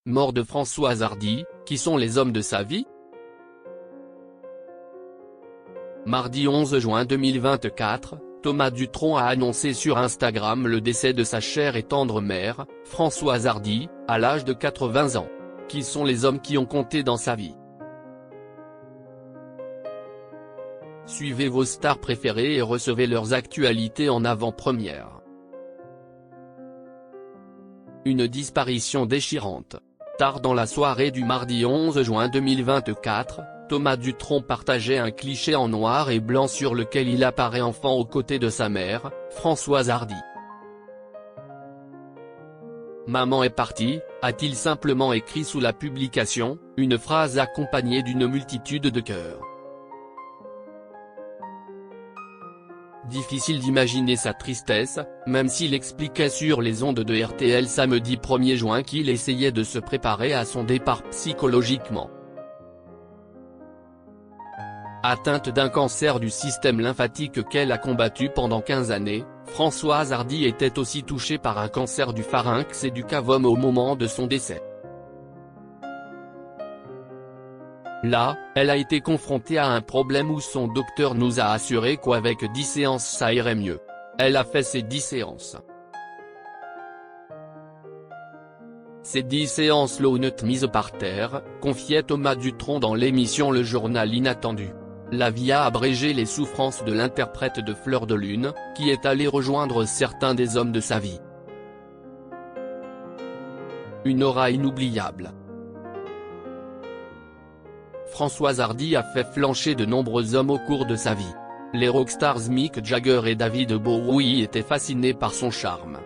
Mort de Françoise Hardy, qui sont les hommes de sa vie? Mardi 11 juin 2024, Thomas Dutronc a annoncé sur Instagram le décès de sa chère et tendre mère, Françoise Hardy, à l'âge de 80 ans. Qui sont les hommes qui ont compté dans sa vie? Suivez vos stars préférées et recevez leurs actualités en avant-première. Une disparition déchirante. Tard dans la soirée du mardi 11 juin 2024, Thomas Dutronc partageait un cliché en noir et blanc sur lequel il apparaît enfant aux côtés de sa mère, Françoise Hardy. Maman est partie, a-t-il simplement écrit sous la publication, une phrase accompagnée d'une multitude de cœurs. Difficile d'imaginer sa tristesse, même s'il expliquait sur les ondes de RTL samedi 1er juin qu'il essayait de se préparer à son départ psychologiquement. Atteinte d'un cancer du système lymphatique qu'elle a combattu pendant 15 années, Françoise Hardy était aussi touchée par un cancer du pharynx et du cavum au moment de son décès. Là, elle a été confrontée à un problème où son docteur nous a assuré qu'avec 10 séances ça irait mieux. Elle a fait ses 10 séances. Ces 10 séances l'ont mise par terre, confiait Thomas Dutronc dans l'émission Le Journal Inattendu. La vie a abrégé les souffrances de l'interprète de Fleur de Lune, qui est allé rejoindre certains des hommes de sa vie. Une aura inoubliable. Françoise Hardy a fait flancher de nombreux hommes au cours de sa vie. Les rockstars Mick Jagger et David Bowie étaient fascinés par son charme.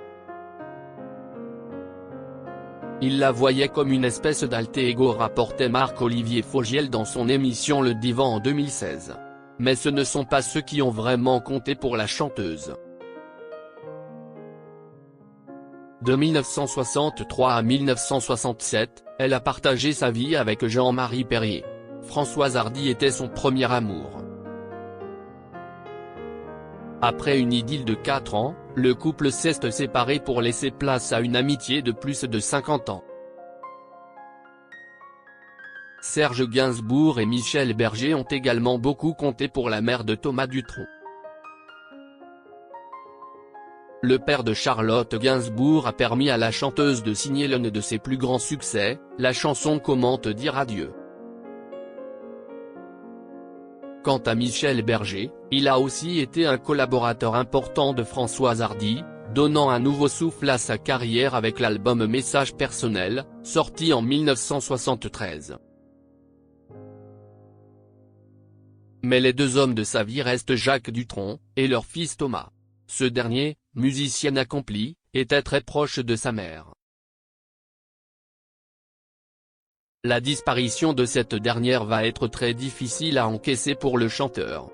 Ils la voyaient comme une espèce d'alter ego, rapportait Marc-Olivier Fogiel dans son émission Le Divan en 2016. Mais ce ne sont pas ceux qui ont vraiment compté pour la chanteuse. De 1963 à 1967, elle a partagé sa vie avec Jean-Marie Perrier. Françoise Hardy était son premier amour. Après une idylle de 4 ans, le couple s'est séparé pour laisser place à une amitié de plus de 50 ans. Serge Gainsbourg et Michel Berger ont également beaucoup compté pour la mère de Thomas Dutronc. Le père de Charlotte Gainsbourg a permis à la chanteuse de signer l'un de ses plus grands succès, la chanson Comment te dire adieu. Quant à Michel Berger, il a aussi été un collaborateur important de Françoise Hardy, donnant un nouveau souffle à sa carrière avec l'album Message personnel, sorti en 1973. Mais les deux hommes de sa vie restent Jacques Dutronc, et leur fils Thomas. Ce dernier, musicien accompli, était très proche de sa mère. La disparition de cette dernière va être très difficile à encaisser pour le chanteur.